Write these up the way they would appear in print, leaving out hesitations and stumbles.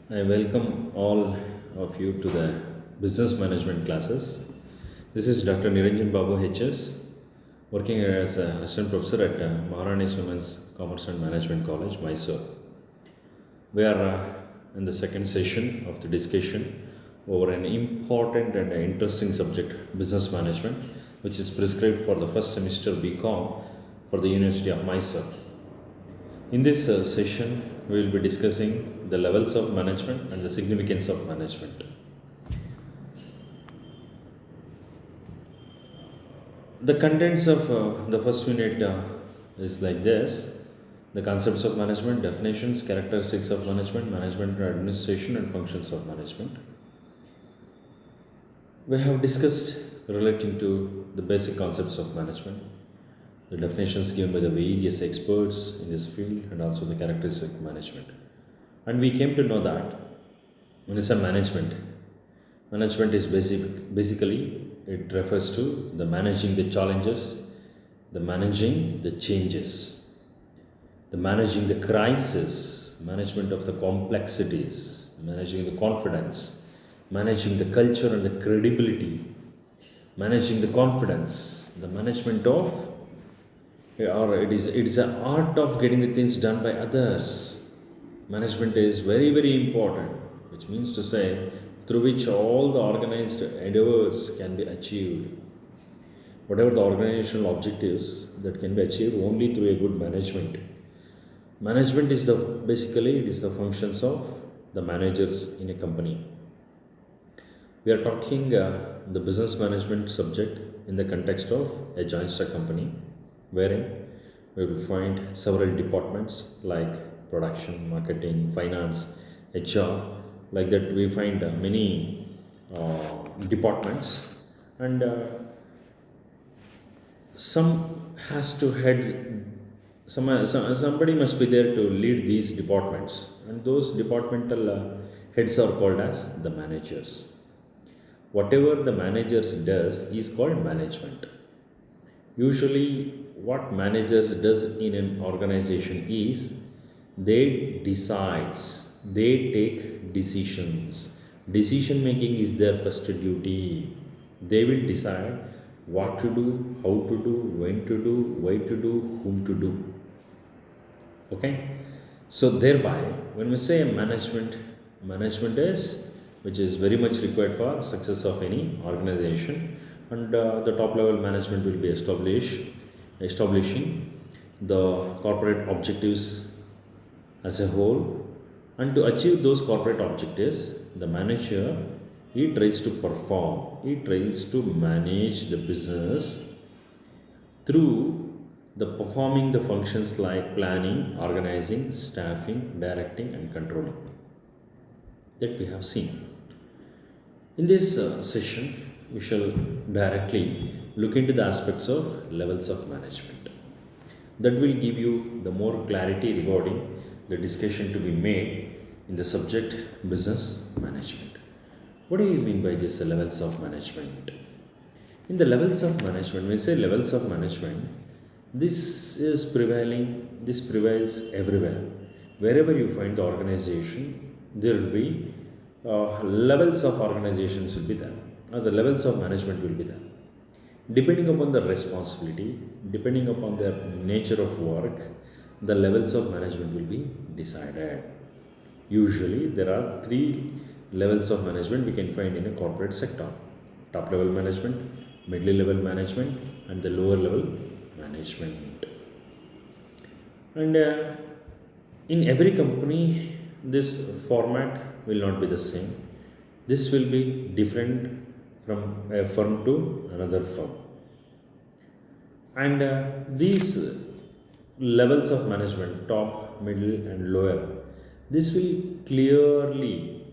I welcome all of you to the business management classes. This is Dr. Niranjan Babu HS, working as an assistant professor at Maharani Women's Commerce and Management College, Mysore. We are in the second session of the discussion over an important and interesting subject, business management, which is prescribed for the first semester BCom for the University of Mysore. In this session, we will be discussing the levels of management and the significance of management. The contents of the first unit is like this: the concepts of management, definitions, characteristics of management, management administration, and functions of management. We have discussed relating to the basic concepts of management, the definitions given by the various experts in this field, and also the characteristics of management. And we came to know that when it's a management is basically it refers to the managing the challenges, the managing the changes, the managing the crisis, management of the complexities, managing the confidence, managing the culture and the credibility, managing the confidence, the management of or it is an art of getting the things done by others. Management is very important, which means to say through which all the organized endeavors can be achieved. Whatever the organizational objectives that can be achieved only through a good management. Management is the basically it is the functions of the managers in a company. We are talking the business management subject in the context of a joint stock company, wherein we will find several departments like production, marketing, finance, HR. Like that, we find many departments, and some has to head. Somebody must be there to lead these departments, and those departmental heads are called as the managers. Whatever the managers does is called management. Usually, what managers does in an organization is they decides, they take decisions. Decision making is their first duty. They will decide what to do, how to do, when to do, why to do, whom to do. Okay, so thereby, when we say management is which is very much required for success of any organization, and the top level management will be establishing the corporate objectives as a whole, and to achieve those corporate objectives, the manager he tries to perform, he tries to manage the business through the performing the functions like planning, organizing, staffing, directing, and controlling that we have seen. In this session, we shall directly look into the aspects of levels of management. That will give you the more clarity regarding the discussion to be made in the subject business management. What do you mean by this levels of management? In the levels of management, when we say levels of management, this prevails everywhere. Wherever you find the organization, there will be levels of organizations will be there, or the levels of management will be there. Depending upon the responsibility, depending upon the nature of work, the levels of management will be decided. Usually, there are three levels of management we can find in a corporate sector: top level management, middle level management, and the lower level management. And in every company, this format will not be the same. This will be different from a firm to another firm. And these levels of management, top, middle, and lower, this will clearly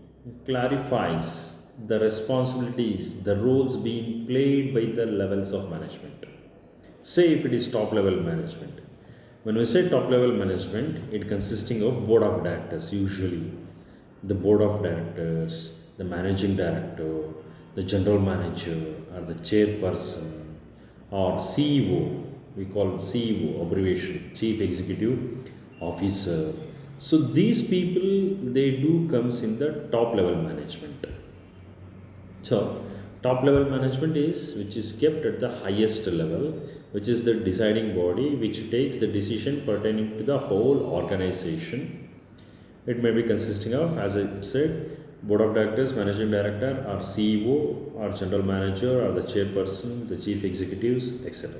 clarifies the responsibilities, the roles being played by the levels of management. Say if it is top level management. When we say top level management, it consisting of board of directors usually. The board of directors, the managing director, the general manager, or the chairperson, or CEO. We call CEO abbreviation, Chief Executive Officer, So these people they do comes in the top level management. So, top level management is which is kept at the highest level, which is the deciding body which takes the decision pertaining to the whole organization. It may be consisting of, as I said, board of directors, managing director, or CEO, or general manager, or the chairperson, the chief executives, etc.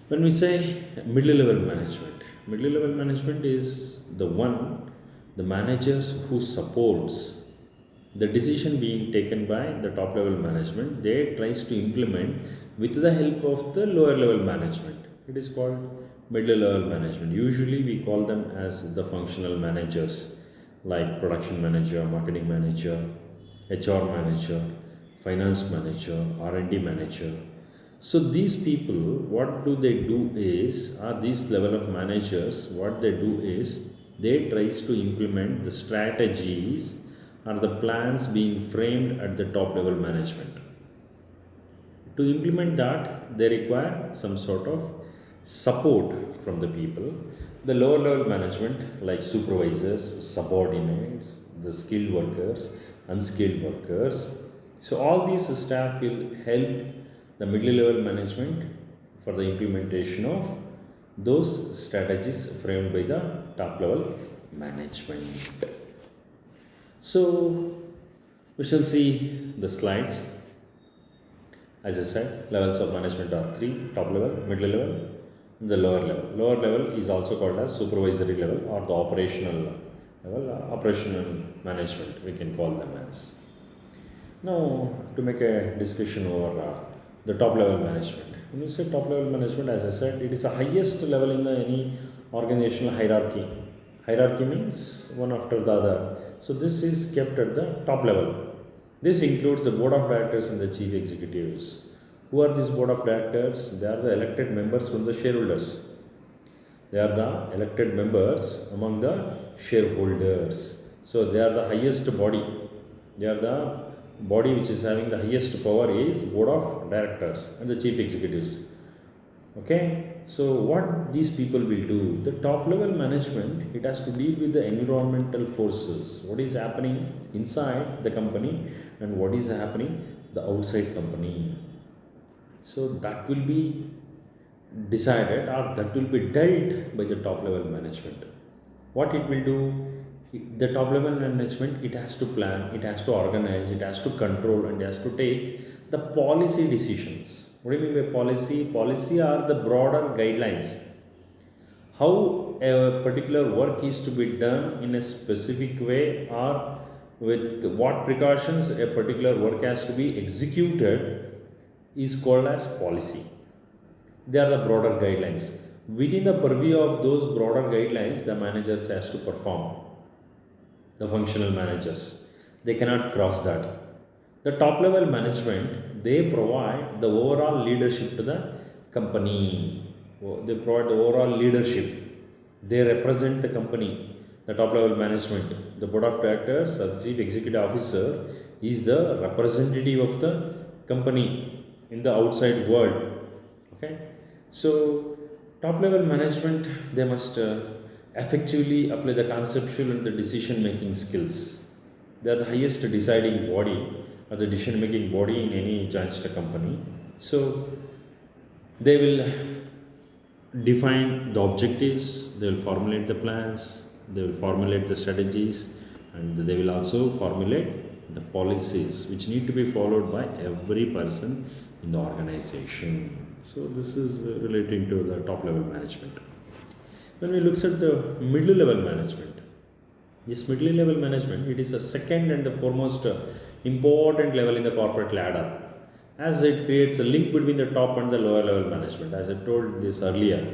When we say middle level management is the one, the managers who supports the decision being taken by the top level management, they tries to implement with the help of the lower level management. It is called middle level management. Usually we call them as the functional managers like production manager, marketing manager, HR manager, finance manager, R&D manager. So these people, what do they do is, are these level of managers, what they do is, they tries to implement the strategies or the plans being framed at the top level management. To implement that, they require some sort of support from the people. The lower level management, like supervisors, subordinates, the skilled workers, unskilled workers. So, all these staff will help the middle level management for the implementation of those strategies framed by the top level management. So, we shall see the slides. As I said, levels of management are three: top level, middle level, and the lower level. Lower level is also called as supervisory level or the operational level, operational management, we can call them as. Now, to make a discussion over the top level management. When you say top level management, as I said, it is the highest level in any organizational hierarchy. Hierarchy means one after the other. So, this is kept at the top level. This includes the board of directors and the chief executives. Who are these board of directors? They are the elected members from the shareholders. They are the elected members among the shareholders. So they are the highest body. They are the body which is having the highest power is board of directors and the chief executives. Okay, so what these people will do, the top level management, it has to deal with the environmental forces, what is happening inside the company and what is happening the outside company. So that will be decided or that will be dealt by the top level management. What it will do, the top level management, it has to plan, it has to organize, it has to control, and it has to take the policy decisions. What do you mean by policy? Policy are the broader guidelines, how a particular work is to be done in a specific way, or with what precautions a particular work has to be executed, is called as policy. They are the broader guidelines. Within the purview of those broader guidelines, the managers has to perform, the functional managers, they cannot cross that. The top level management, they provide the overall leadership to the company. They provide the overall leadership, they represent the company. The top level management, the board of directors or the chief executive officer, is the representative of the company in the outside world. Okay, so top level management, they must effectively apply the conceptual and the decision making skills. They are the highest deciding body or the decision making body in any joint stock company. So they will define the objectives, they will formulate the plans, they will formulate the strategies, and they will also formulate the policies which need to be followed by every person in the organization. So this is relating to the top level management. When we look at the middle level management, this middle level management, it is the second and the foremost important level in the corporate ladder, as it creates a link between the top and the lower level management. As I told this earlier,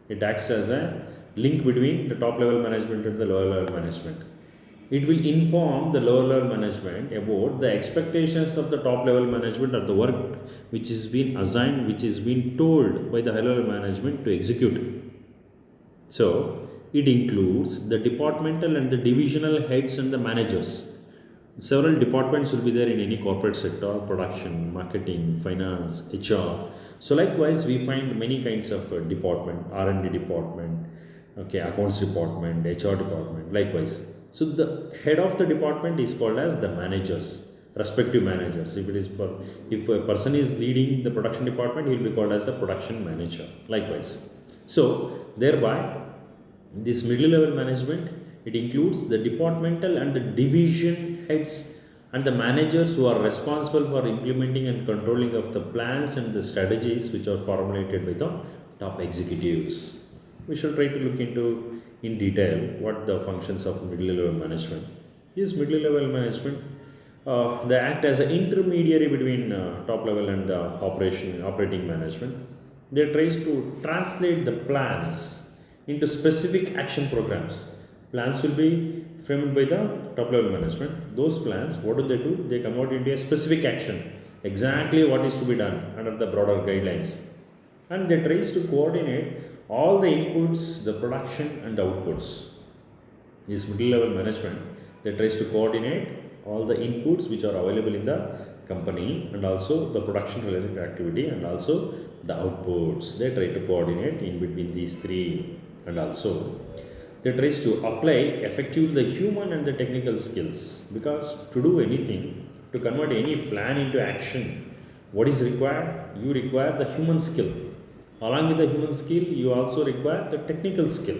it acts as a link between the top level management and the lower level management. It will inform the lower level management about the expectations of the top level management of the work which is being assigned, which is being told by the higher level management to execute. So it includes the departmental and the divisional heads and the managers. Several departments will be there in any corporate sector: production, marketing, finance, HR. So likewise, we find many kinds of department: R&D department, Okay, accounts department, HR department, likewise. So the head of the department is called as the managers, respective managers. If it is for, if a person is leading the production department, he will be called as the production manager, likewise. So thereby, this middle level management, it includes the departmental and the division heads and the managers who are responsible for implementing and controlling of the plans and the strategies which are formulated by the top executives. We shall try to look into in detail what the functions of middle level management. This middle level management, they act as an intermediary between top level and operating management. They tries to translate the plans into specific action programs. Plans will be framed by the top level management. Those plans, what do? They convert into a specific action, exactly what is to be done under the broader guidelines. And they tries to coordinate all the inputs, the production and outputs. This middle level management, they tries to coordinate all the inputs which are available in the company and also the production related activity and also the outputs. They try to coordinate in between these three, and also they tries to apply effectively the human and the technical skills, because to do anything, to convert any plan into action, what is required? You require the human skill. Along with the human skill, you also require the technical skill.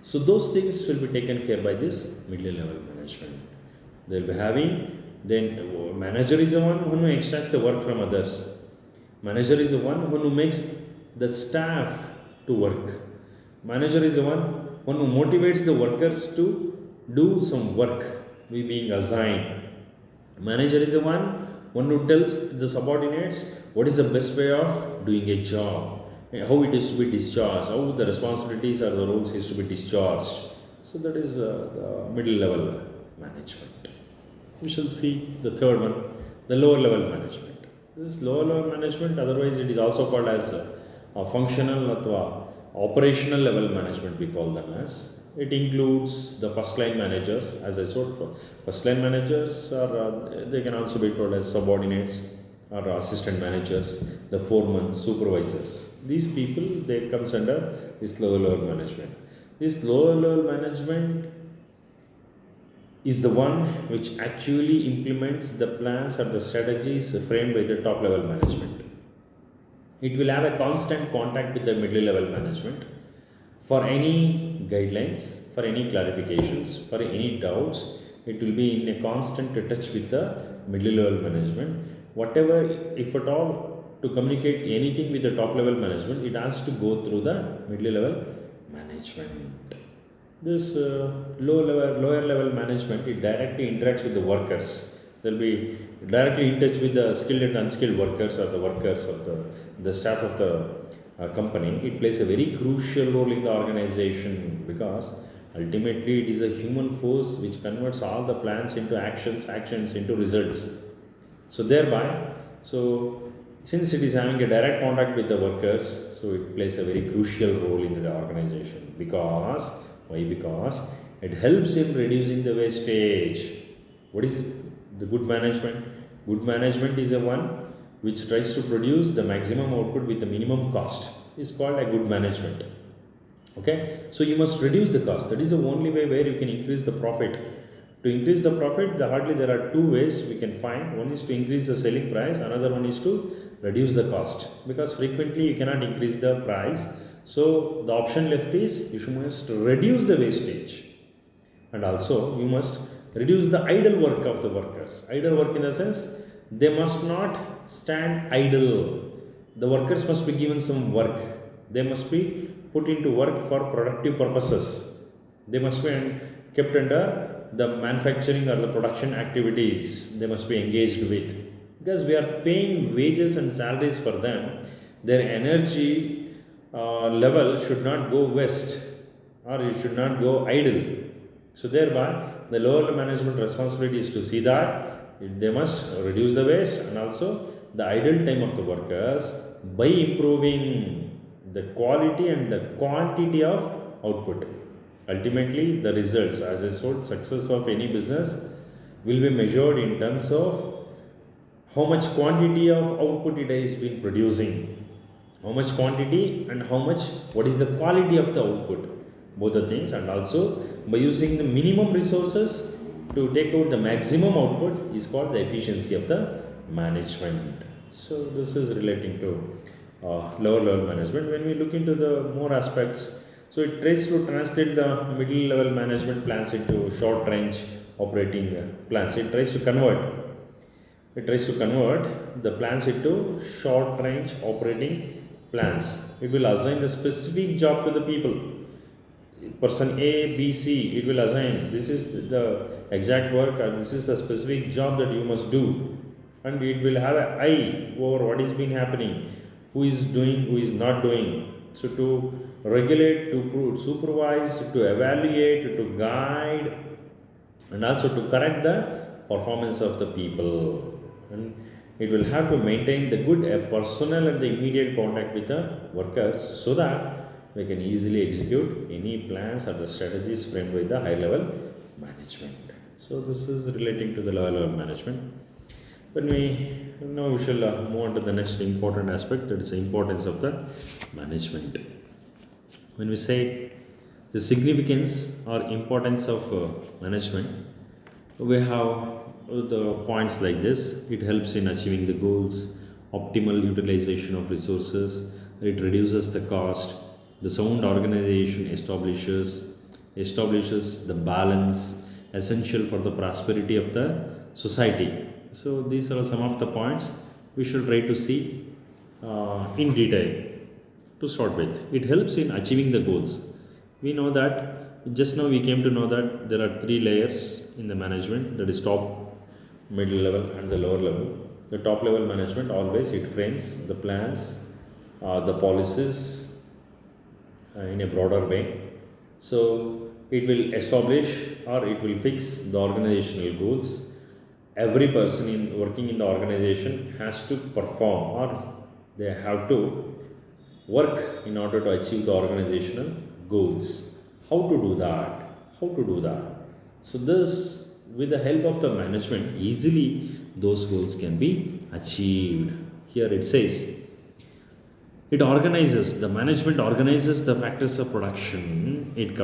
So those things will be taken care by this middle level management. They'll be having, then manager is the one who extracts the work from others. Manager is the one who makes the staff to work. Manager is the one who motivates the workers to do some work we being assigned. Manager is the one who tells the subordinates what is the best way of doing a job, how it is to be discharged, how the responsibilities or the roles is to be discharged. So that is the middle level management. We shall see the third one, the lower level management. This lower level management, otherwise it is also called as a functional or operational level management, we call them as. It includes the first line managers, as I said. First line managers are they can also be called as subordinates or assistant managers, the foremen, supervisors. These people, they comes under this lower level management. This lower level management is the one which actually implements the plans or the strategies framed by the top level management. It will have a constant contact with the middle level management for any guidelines, for any clarifications, for any doubts. It will be in a constant touch with the middle level management. Whatever, if at all, to communicate anything with the top level management, it has to go through the middle level management. This lower level management, it directly interacts with the workers. They'll be directly in touch with the skilled and unskilled workers or the workers of the staff of the company. It plays a very crucial role in the organization, because ultimately it is a human force which converts all the plans into actions, actions into results. So thereby, so since it is having a direct contact with the workers, so it plays a very crucial role in the organization. Because why? Because it helps in reducing the wastage. What is the good management? Good management is a one which tries to produce the maximum output with the minimum cost. Is called a good management. Okay, so you must reduce the cost. That is the only way where you can increase the profit. To increase the profit, hardly there are two ways we can find. One is to increase the selling price, another one is to reduce the cost, because frequently you cannot increase the price. So the option left is you must reduce the wastage, and also you must reduce the idle work of the workers. Idle work in a sense, they must not stand idle. The workers must be given some work. They must be put into work for productive purposes. They must be kept under the manufacturing or the production activities. They must be engaged with, because we are paying wages and salaries for them. Their energy level should not go waste, or it should not go idle. So thereby, the lower management responsibility is to see that they must reduce the waste and also the idle time of the workers by improving the quality and the quantity of output. Ultimately, the results, as I said, success of any business will be measured in terms of how much quantity of output it has been producing, how much quantity and how much, what is the quality of the output. both the things, and also by using the minimum resources to take out the maximum output is called the efficiency of the management. So this is relating to lower level management. When we look into the more aspects, so it tries to translate the middle level management plans into short range operating plans. It tries to convert the plans into short range operating plans. It will assign the specific job to the people. Person A, B, C, it will assign this is the exact work and this is the specific job that you must do. And it will have an eye over what is being happening, who is doing, who is not doing. So to regulate, to supervise, to evaluate, to guide, and also to correct the performance of the people. And it will have to maintain the good personal and the immediate contact with the workers so that we can easily execute any plans or the strategies framed by the high level management. So this is relating to the lower level management. When we now we shall move on to the next important aspect, that is the importance of the management. When we say the significance or importance of management, we have the points like this. It helps in achieving the goals, optimal utilization of resources, it reduces the cost, the sound organization establishes the balance essential for the prosperity of the society. So these are some of the points we should try to see in detail. To start with, it helps in achieving the goals. We know that just now we came to know that there are three layers in the management, that is top, middle level and the lower level. The top level management always it frames the plans, the policies in a broader way. So it will establish or it will fix the organizational goals. Every person in working in the organization has to perform or they have to work in order to achieve the organizational goals. How to do that? How to do that? So this, with the help of the management, easily those goals can be achieved. Here it says, the management organizes the factors of production, it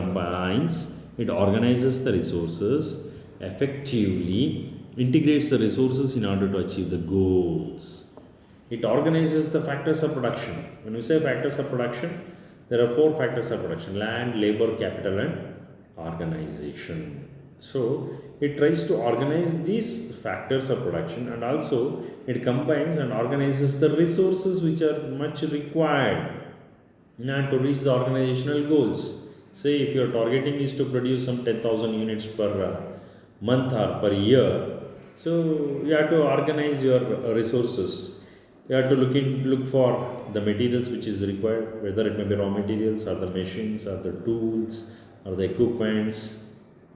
organizes the resources effectively, integrates the resources in order to achieve the goals. It organizes the factors of production. When we say factors of production, there are four factors of production: land, labor, capital, and organization. So it tries to organize these factors of production, and also it combines and organizes the resources which are much required in order to reach the organizational goals. Say if your targeting is to produce some 10,000 units per month or per year, so you have to organize your resources. You have to look for the materials which is required, whether it may be raw materials or the machines or the tools or the equipments.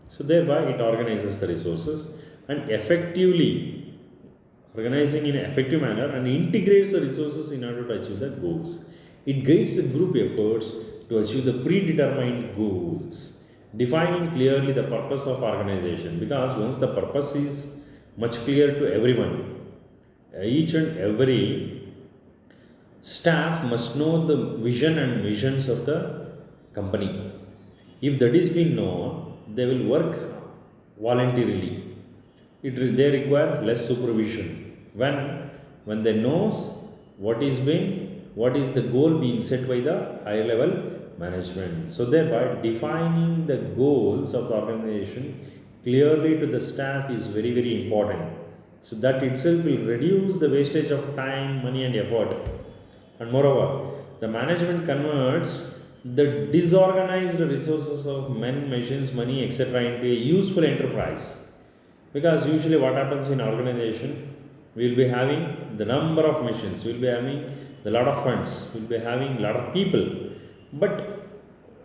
So thereby it organizes the resources and effectively organizing in an effective manner and integrates the resources in order to achieve the goals. It guides the group efforts to achieve the predetermined goals, defining clearly the purpose of organization, because once the purpose is much clear to everyone, each and every staff must know the vision and missions of the company. If that is being known, they will work voluntarily. They require less supervision. When they knows what is the goal being set by the higher level management. So thereby defining the goals of the organization clearly to the staff is very, very important. So that itself will reduce the wastage of time, money and effort. And moreover, the management converts the disorganized resources of men, machines, money, etc. into a useful enterprise. Because usually what happens in organization, we will be having the number of machines, we will be having a lot of funds, we will be having a lot of people. But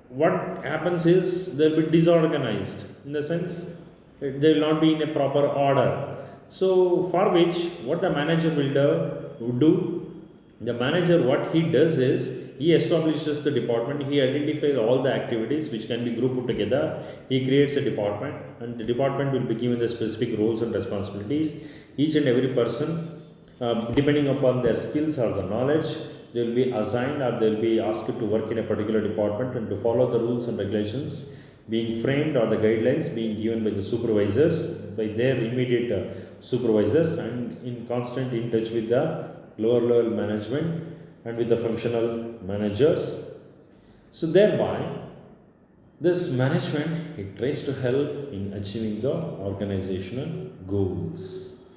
what happens is they will be disorganized, in the sense they will not be in a proper order. So for which what the manager would do, the manager what he does is he establishes the department, he identifies all the activities which can be grouped together, he creates a department and the department will be given the specific roles and responsibilities. Each and every person depending upon their skills or the knowledge they will be assigned or they will be asked to work in a particular department and to follow the rules and regulations being framed or the guidelines being given by the supervisors, by their immediate supervisors, and in constant in touch with the lower level management and with the functional managers. So thereby, this management it tries to help in achieving the organizational goals.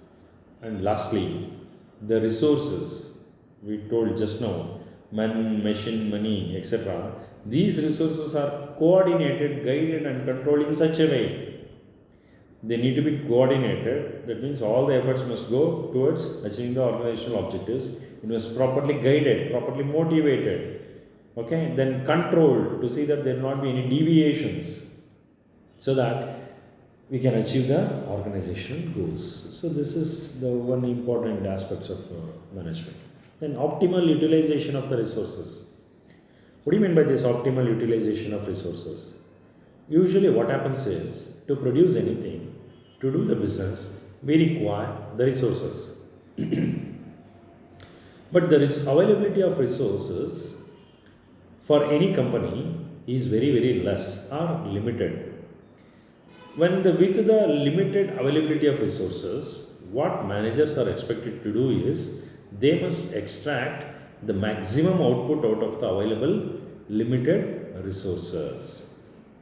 And lastly, the resources we told just now, man, machine, money, etc. These resources are coordinated, guided, and controlled in such a way. They need to be coordinated. That means all the efforts must go towards achieving the organizational objectives. It must properly guided, properly motivated, okay, then controlled to see that there will not be any deviations, so that we can achieve the organizational goals. So this is the one important aspects of management. Then optimal utilization of the resources. What do you mean by this optimal utilization of resources? Usually what happens is, to produce anything, to do the business, we require the resources. But there is availability of resources for any company is very very less or limited. With the limited availability of resources, what managers are expected to do is they must extract the maximum output out of the available limited resources.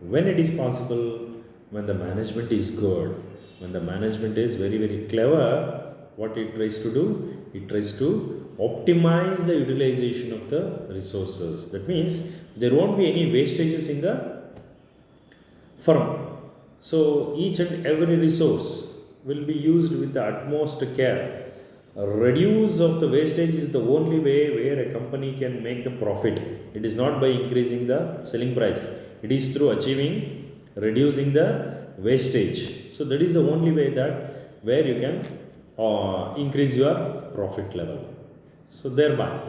When it is possible, when the management is good, when the management is very very clever, what it tries to do? It tries to optimize the utilization of the resources. That means there won't be any wastages in the firm. So each and every resource will be used with the utmost care. A reduce of the wastage is the only way where a company can make the profit. It is not by increasing the selling price. It is through reducing the wastage. So that is the only way that where you can increase your profit level. So thereby,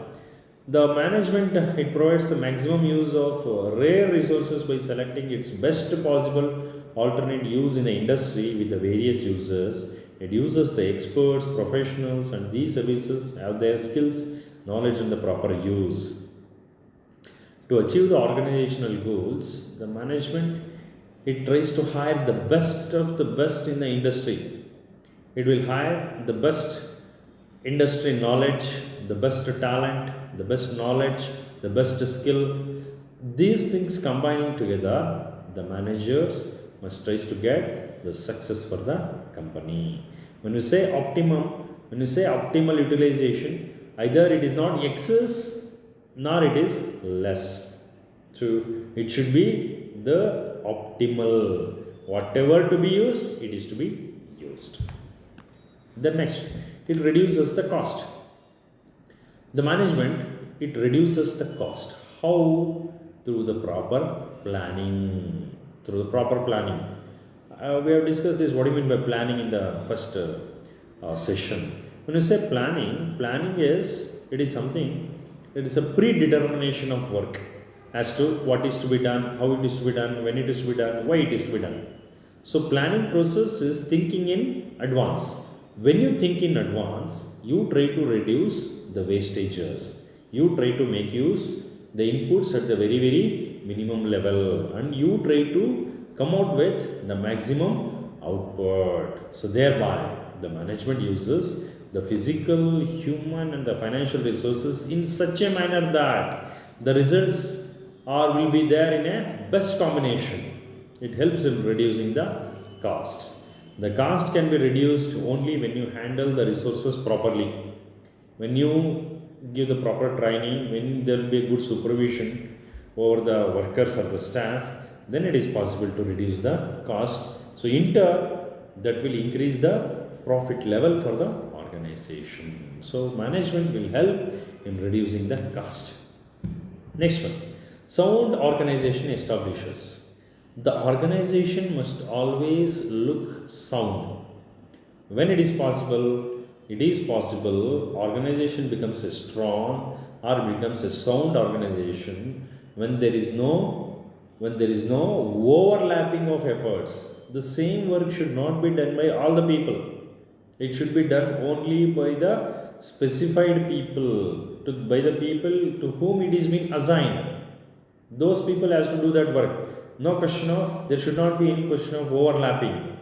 the management it provides the maximum use of rare resources by selecting its best possible alternate use in the industry with the various users. It uses the experts, professionals, and these services have their skills, knowledge, and the proper use. To achieve the organizational goals, the management it tries to hire the best of the best in the industry. It will hire the best industry knowledge, the best talent, the best knowledge, the best skill. These things combining together, the managers must try to get the success for the company. When you say optimal utilization, either it is not excess nor it is less. So it should be the optimal. Whatever to be used, it is to be used. Then next, it reduces the cost. The management, it reduces the cost. How? Through the proper planning. We have discussed this. What do you mean by planning in the first session? When you say planning is something. It is a predetermination of work as to what is to be done, how it is to be done, when it is to be done, why it is to be done. So planning process is thinking in advance. When you think in advance, you try to reduce the wastages. You try to make use the inputs at the very very minimum level, and you try to come out with the maximum output. So thereby the management uses the physical, human, and the financial resources in such a manner that the results will be there in a best combination. It helps in reducing the costs. The cost can be reduced only when you handle the resources properly. When you give the proper training, when there will be a good supervision over the workers or the staff, then it is possible to reduce the cost. So in turn, that will increase the profit level for the organization. So management will help in reducing the cost. Next one, sound organization establishes. The organization must always look sound. When it is possible, organization becomes a strong or becomes a sound organization when there is no overlapping of efforts. The same work should not be done by all the people. It should be done only by the specified people. by the people to whom it is being assigned. Those people has to do that work. No question of, there should not be any question of overlapping.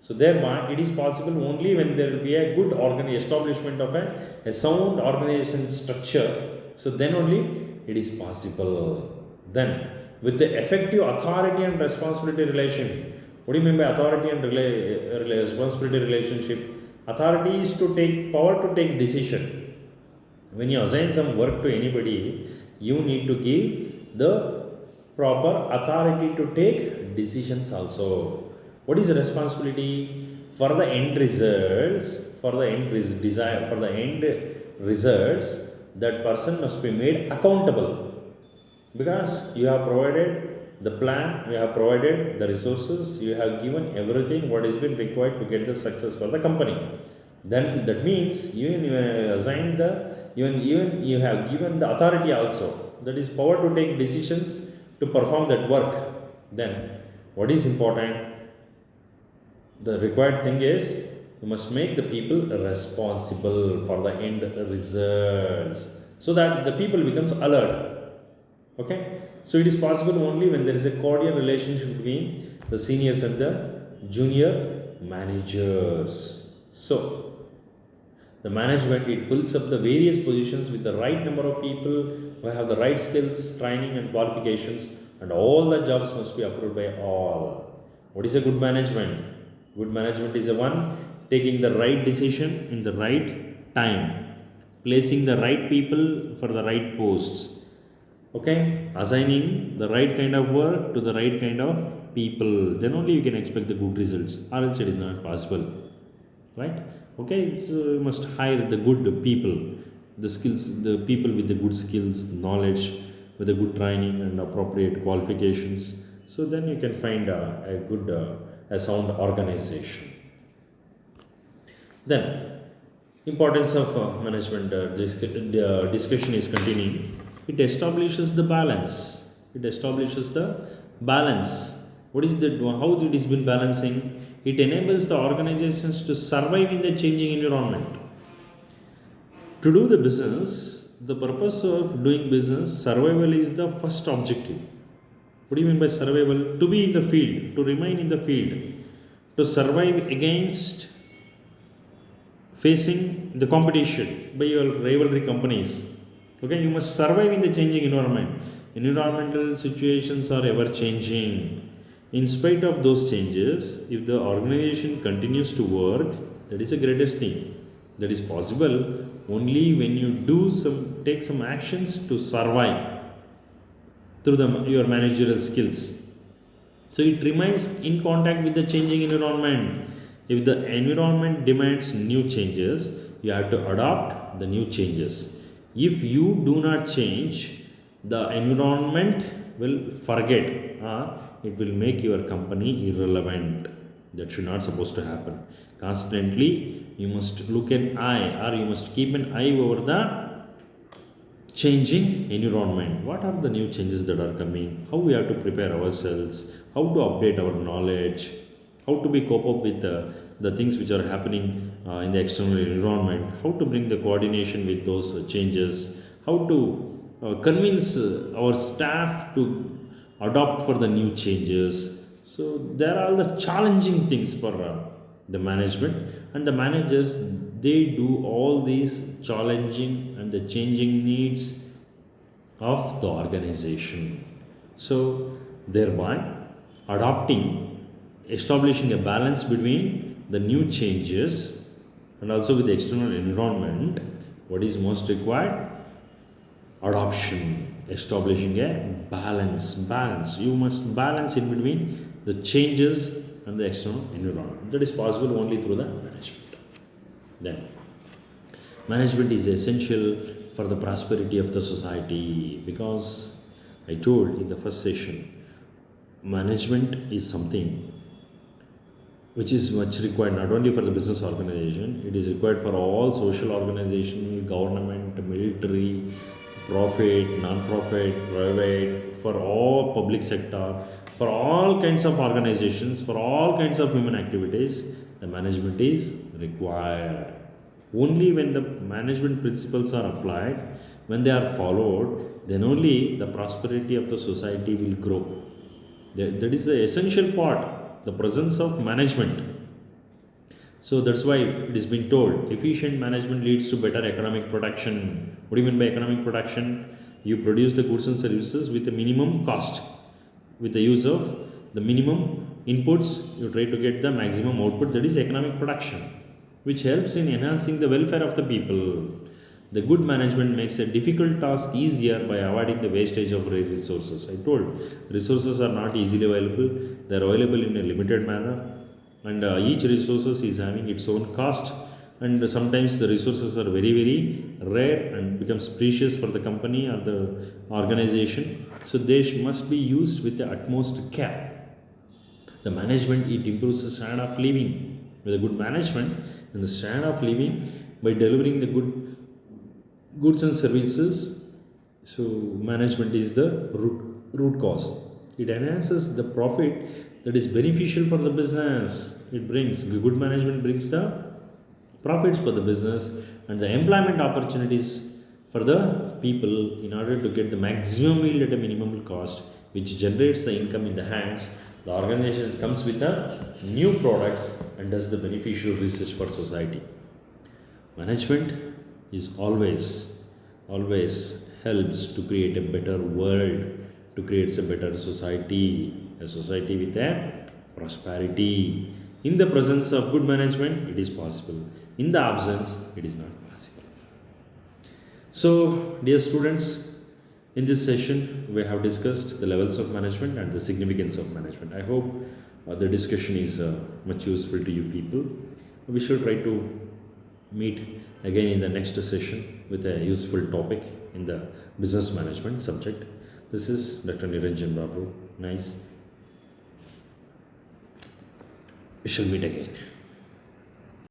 So thereby, it is possible only when there will be a good establishment of a sound organization structure. So then only it is possible. Then, with the effective authority and responsibility relation. What do you mean by authority and responsibility relationship? Authority is to take power to take decision. When you assign some work to anybody, you need to give the proper authority to take decisions also. What is the responsibility for the end results? For the end desire, for the end results, that person must be made accountable, because you have provided the plan, you have provided the resources, you have given everything what is been required to get the success for the company. Then that means even you have assigned even you have given the authority also, that is power to take decisions to perform that work. Then what is important? The required thing is you must make the people responsible for the end results, so that the people becomes alert. Okay, so it is possible only when there is a cordial relationship between the seniors and the junior managers. So the management, it fills up the various positions with the right number of people who have the right skills, training and qualifications, and all the jobs must be approved by all. What is a good management? Good management is a one taking the right decision in the right time, placing the right people for the right posts. Okay, assigning the right kind of work to the right kind of people, then only you can expect the good results, or else it is not possible, right? Okay, so you must hire the good people, the skills, the people with the good skills, knowledge, with the good training and appropriate qualifications. So then you can find a good, a sound organization. Then, importance of management discussion is continuing. It establishes the balance. It establishes the balance. What is that? How it is been balancing? It enables the organizations to survive in the changing environment. To do the business, the purpose of doing business, survival is the first objective. What do you mean by survival? To be in the field, to remain in the field, to survive against facing the competition by your rivalry companies. Okay, you must survive in the changing environment. Environmental situations are ever changing. In spite of those changes, if the organization continues to work, that is the greatest thing. That is possible only when you take some actions to survive through your managerial skills. So it remains in contact with the changing environment. If the environment demands new changes, you have to adopt the new changes. If you do not change, the environment will forget, or it will make your company irrelevant. That should not supposed to happen. Constantly, you must look an eye, or you must keep an eye over the changing environment. What are the new changes that are coming? How we have to prepare ourselves? How to update our knowledge? How to be cope up with the things which are happening in the external environment? How to bring the coordination with those changes? How to convince our staff to adopt for the new changes? So there are the challenging things for the management, and the managers, they do all these challenging and the changing needs of the organization. So thereby adopting, establishing a balance between the new changes and also with the external environment, what is most required? Adoption, establishing a balance. You must balance in between the changes and the external environment. That is possible only through the management. Then, management is essential for the prosperity of the society, because I told in the first session, management is something which is much required not only for the business organization, it is required for all social organization, government, military, profit, non-profit, private, for all public sector, for all kinds of organizations, for all kinds of human activities, the management is required. Only when the management principles are applied, when they are followed, then only the prosperity of the society will grow. That is the essential part, the presence of management. So that's why it is being told efficient management leads to better economic production. What do you mean by economic production? You produce the goods and services with a minimum cost, with the use of the minimum inputs, you try to get the maximum output. That is economic production, which helps in enhancing the welfare of the people. The good management makes a difficult task easier by avoiding the wastage of resources. I told resources are not easily available; they are available in a limited manner, and each resources is having its own cost. And sometimes the resources are very rare and becomes precious for the company or the organization. So they must be used with the utmost care. The management, it improves the standard of living. With a good management and the standard of living, by delivering the goods and services, so management is the root cause. It enhances the profit that is beneficial for the business. It brings good management brings the profits for the business and the employment opportunities for the people in order to get the maximum yield at a minimal cost, which generates the income in the hands. The organization comes with the new products and does the beneficial research for society. Management is always helps to create a better world, to create a better a society with a prosperity. In the presence of good management, it is possible. In the absence, it is not possible. So, dear students, in this session, we have discussed the levels of management and the significance of management. I hope the discussion is much useful to you people. We shall try to meet again in the next session with a useful topic in the business management subject. This is Dr. Niranjan Babu. Nice. We shall meet again.